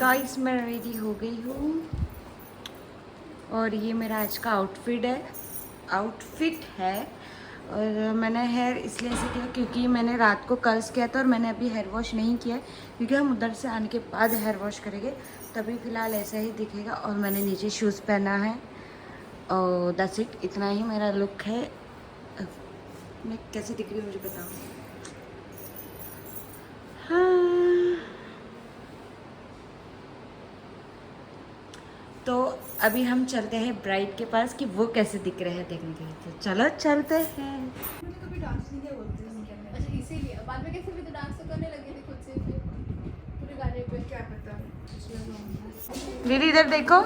Guys मैं ready हो गई हूँ और ये मेरा आज का आउटफिट है। और मैंने हेयर इसलिए से किया क्योंकि मैंने रात को कर्ल्स किया था और मैंने अभी हेयर वॉश नहीं किया है, क्योंकि हम उधर से आने के बाद हेयर वॉश करेंगे, तभी फ़िलहाल ऐसा ही दिखेगा। और मैंने नीचे शूज़ पहना है और दैट्स इट, इतना ही मेरा लुक है। मैं कैसे दिख रही हूँ मुझे बताओ। हाँ, तो अभी हम चलते हैं ब्राइड के पास कि वो कैसे दिख रहे हैं देखने के लिए। तो चलो चलते हैं। मुझे कभी डांस नहीं किया बोलते हैं। अच्छा इसीलिए बाद में कैसे भी तो डांस तो करने लगे थे खुद से फिर पूरे गाने पे क्या पता। दीदी इधर देखो।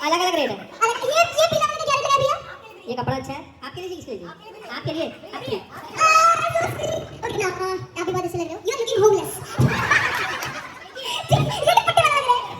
अलग अलग रेट है। ये पीला मैंने क्या रेट भैया? ये कपड़ा अच्छा है आपके लिए, किसके लिए? आपके लिए, आपके लिए। ओके ना, आप भी बहुत अच्छे लग रहे हो। You are looking homeless. ये दुपट्टे वाला लग रहा है।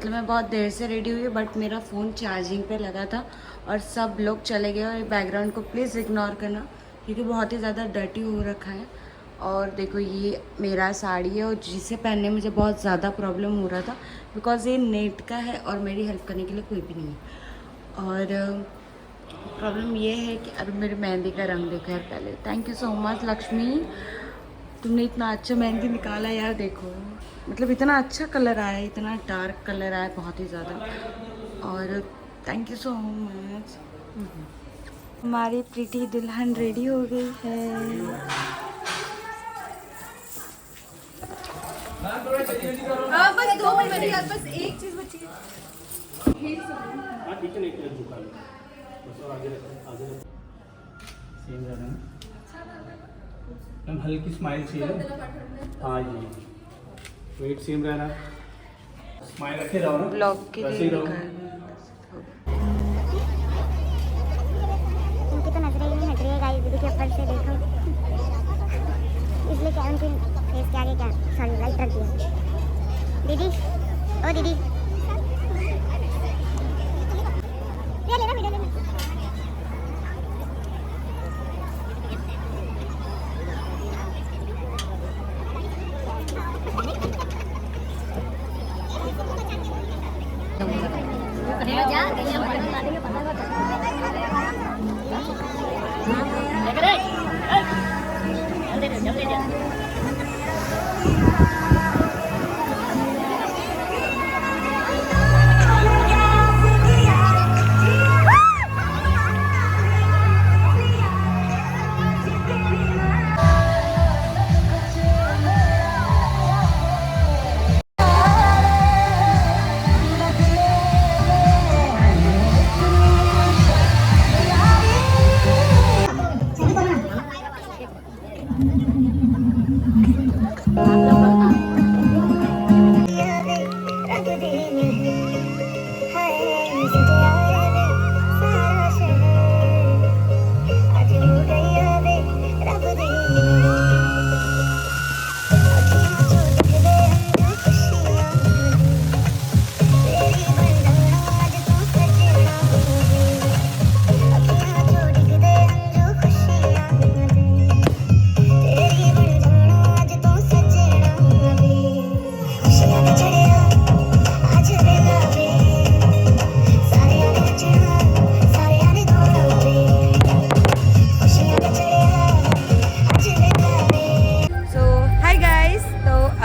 मतलब मैं बहुत देर से रेडी हुई, बट मेरा फ़ोन चार्जिंग पे लगा था और सब लोग चले गए। और बैकग्राउंड को प्लीज़ इग्नोर करना क्योंकि बहुत ही ज़्यादा डर्टी हो रखा है। और देखो ये मेरा साड़ी है और जिसे पहनने में मुझे बहुत ज़्यादा प्रॉब्लम हो रहा था बिकॉज़ ये नेट का है और मेरी हेल्प करने के लिए कोई भी नहीं है। और प्रॉब्लम ये है कि अभी मेरी मेहंदी का रंग देखो यार पहले। Thank you so much Lakshmi, तुमने इतना अच्छा मेहंदी निकाला यार। देखो मतलब इतना अच्छा कलर आया है, इतना डार्क कलर आया बहुत ही ज़्यादा। और थैंक यू सो मच। हमारी प्रीति दुल्हन रेडी हो गई है। बस 2 मिनट यार, बस एक चीज बची है। हाँ ठीक है, नहीं झुका लो बस, और आगे रखो, आगे रखो। सेम रहना है मैम, हल्की स्माइल चाहिए। हाँ जी, वेट सेम रहना, स्माइल रखे रहो ना, ब्लॉग के वैसे ही लिए रहो। उनकी तो नजरें ही नहीं हट रही है गाइस, दीदी के ऊपर से देखो, इसलिए क्या उनकी फेस के आगे क्या सॉरी लाइट रख दिया। दीदी ओ दीदी ले लेना वीडियो लेना।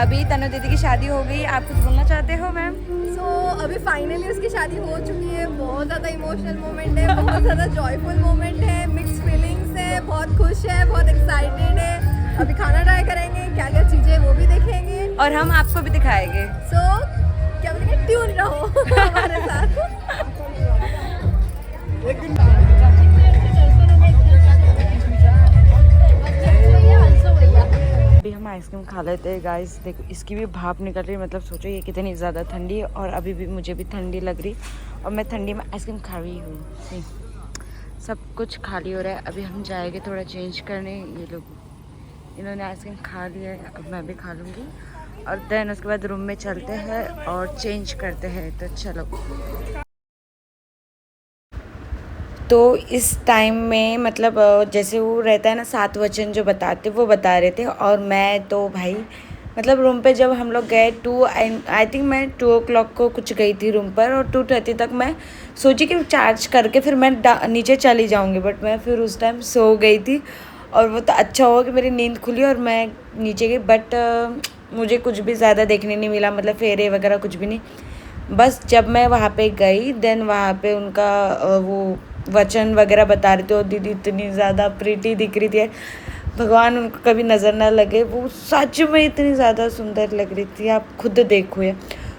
अभी तनु दीदी की शादी हो गई, आप कुछ बोलना चाहते हो मैम? सो अभी फाइनली उसकी शादी हो चुकी है। बहुत ज़्यादा इमोशनल मोमेंट है, बहुत ज़्यादा जॉयफुल मोमेंट है, मिक्स फीलिंग्स है, बहुत खुश है, बहुत एक्साइटेड है। अभी खाना ट्राई करेंगे, क्या क्या चीज़ें वो भी देखेंगे और हम आपको भी दिखाएंगे। सो क्या बोलेंगे, ट्यून रहो हमारे साथ। अभी हम आइसक्रीम खा लेते हैं गाइस। देखो इसकी भी भाप निकल रही है, मतलब सोचो ये कितनी ज़्यादा ठंडी है और अभी भी मुझे भी ठंडी लग रही और मैं ठंडी में आइसक्रीम खा रही हूँ। सब कुछ खाली हो रहा है। अभी हम जाएंगे थोड़ा चेंज करने। ये लोग इन्होंने आइसक्रीम खा लिया है, अब मैं भी खा लूँगी और देन उसके बाद रूम में चलते हैं और चेंज करते हैं। तो चलो। तो इस टाइम में मतलब जैसे वो रहता है ना 7 वचन जो बताते वो बता रहे थे और मैं तो भाई मतलब रूम पे जब हम लोग गए आई थिंक मैं 2 o'clock को कुछ गई थी रूम पर और 2:30 तक मैं सोची कि चार्ज करके फिर मैं नीचे चली जाऊंगी, बट मैं फिर उस टाइम सो गई थी और वो तो अच्छा हुआ कि मेरी नींद खुली और मैं नीचे गई। बट मुझे कुछ भी ज़्यादा देखने नहीं मिला, मतलब फेरे वगैरह कुछ भी नहीं। बस जब मैं वहाँ पे गई देन वहाँ पे उनका वो वचन वगैरह बता रहे थे और दीदी इतनी ज़्यादा प्रीटी दिख रही थी, भगवान उनको कभी नज़र ना लगे। वो सच में इतनी ज़्यादा सुंदर लग रही थी, आप खुद देखो ये।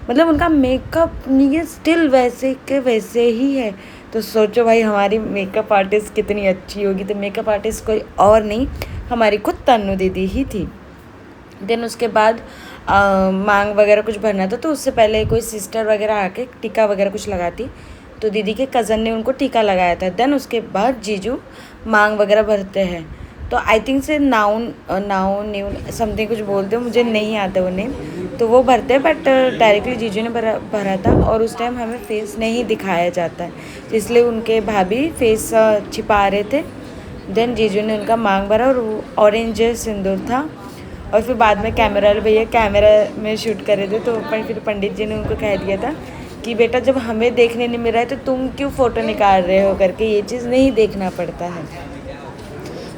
मतलब उनका मेकअप नहीं है, स्टिल वैसे के वैसे ही है। तो सोचो भाई हमारी मेकअप आर्टिस्ट कितनी अच्छी होगी। तो मेकअप आर्टिस्ट कोई और नहीं, हमारी खुद तन्नू दीदी ही थी। देन उसके बाद मांग वगैरह कुछ भरना था, तो उससे पहले कोई सिस्टर वगैरह आके टीका वगैरह कुछ लगाती, तो दीदी के कज़न ने उनको टीका लगाया था। देन उसके बाद जीजू मांग वगैरह भरते हैं। तो आई थिंक से नाउन समथिंग कुछ बोलते हो, मुझे नहीं आता वो नेम। तो वो भरते हैं, बट डायरेक्टली जीजू ने भरा था और उस टाइम हमें फेस नहीं दिखाया जाता है, तो इसलिए उनके भाभी फेस छिपा रहे थे। देन जीजू ने उनका मांग भरा और वो ऑरेंज सिंदूर था। और फिर बाद में कैमरा वाले भैया कैमरा में शूट कर रहे थे, तो फिर पंडित जी ने उनको कह दिया था कि बेटा जब हमें देखने नहीं मिल रहा है तो तुम क्यों फ़ोटो निकाल रहे हो करके, ये चीज़ नहीं देखना पड़ता है।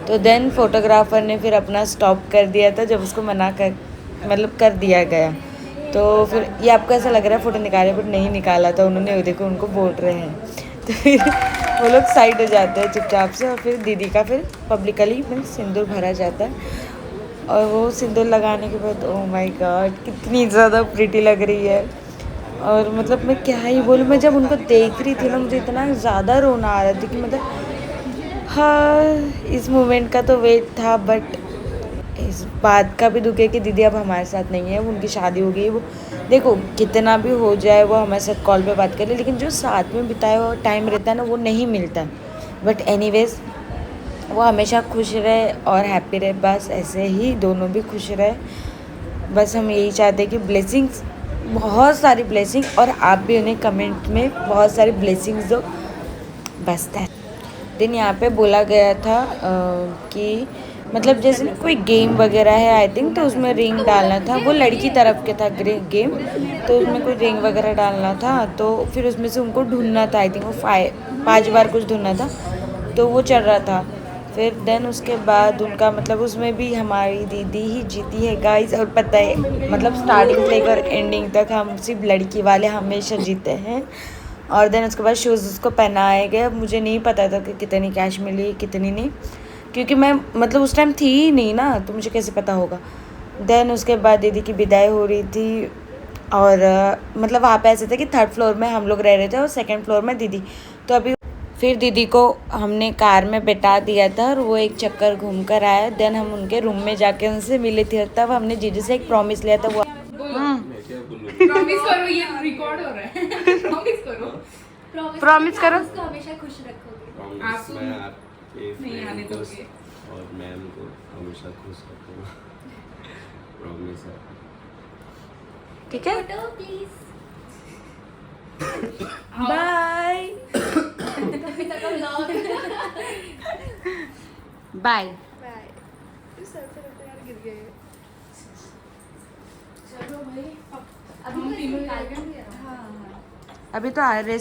तो देन फोटोग्राफर ने फिर अपना स्टॉप कर दिया था जब उसको मना कर दिया गया। तो फिर ये आपको ऐसा लग रहा है फ़ोटो निकाले, बट नहीं निकाला था उन्होंने, वो देखो उनको बोल रहे हैं। तो फिर वो लोग साइड हो जाते हैं चुपचाप से, और फिर दीदी का फिर पब्लिकली सिंदूर भरा जाता है। और वो सिंदूर लगाने के बाद ओह माय गॉड कितनी ज़्यादा प्रिटी लग रही है। और मतलब मैं क्या ही बोलूँ, मैं जब उनको देख रही थी ना मुझे इतना ज़्यादा रोना आ रहा था कि मतलब हाँ, इस मोमेंट का तो वेट था, बट इस बात का भी दुख है कि दीदी अब हमारे साथ नहीं है, उनकी शादी हो गई। वो देखो कितना भी हो जाए वो हमारे साथ कॉल पे बात कर ले, लेकिन जो साथ में बिताया हुआ टाइम रहता है ना वो नहीं मिलता। बट एनीवेज वो हमेशा खुश रहे और हैप्पी रहे, बस ऐसे ही दोनों भी खुश रहे। बस हम यही चाहते हैं कि ब्लेसिंग्स, बहुत सारी ब्लेसिंग, और आप भी उन्हें कमेंट में बहुत सारी ब्लेसिंग्स दो, बस दैट। दिन यहाँ पे बोला गया था कि मतलब जैसे ना कोई गेम वगैरह है आई थिंक, तो उसमें रिंग डालना था, वो लड़की तरफ के था गेम, तो उसमें कोई रिंग वगैरह डालना था। तो फिर उसमें से उनको ढूंढना था, आई थिंक वो 5 बार कुछ ढूंढना था, तो वो चल रहा था। फिर देन उसके बाद उनका मतलब उसमें भी हमारी दीदी ही जीती है गाइस, और पता है मतलब स्टार्टिंग से लेकर एंडिंग तक हम सिर्फ लड़की वाले हमेशा जीते हैं। और देन उसके बाद शूज़ उसको पहनाए गए। अब मुझे नहीं पता था कि कितनी कैश मिली कितनी नहीं, क्योंकि मैं मतलब उस टाइम थी ही नहीं ना, तो मुझे कैसे पता होगा। देन उसके बाद दीदी की विदाई हो रही थी, और मतलब वहाँ पे ऐसे थे कि 3rd फ्लोर में हम लोग रह रहे थे और 2nd फ्लोर में दीदी। तो अभी फिर दीदी को हमने कार में बैठा दिया था और वो एक चक्कर घूम कर आया। देन हम उनके रूम में जाके उनसे मिले थे, तब हमने जीजू से एक प्रॉमिस लिया था। वो प्रॉमिस करो, ये रिकॉर्ड हो रहा है। प्रॉमिस करो, प्रॉमिस करो। उसको हमेशा खुश रखोगे। प्रॉमिस मैं आपके नहीं आने फ्रेंड को दोगे। और मैम को हमेशा खुश रखूँगा। प्रॉमिस है। ठीक है, photo please. Bye bye. Bye. Sir से यार गिर गए। चलो भाई, अब हम तीनों निकाल के। हाँ हाँ। अभी तो आ रहे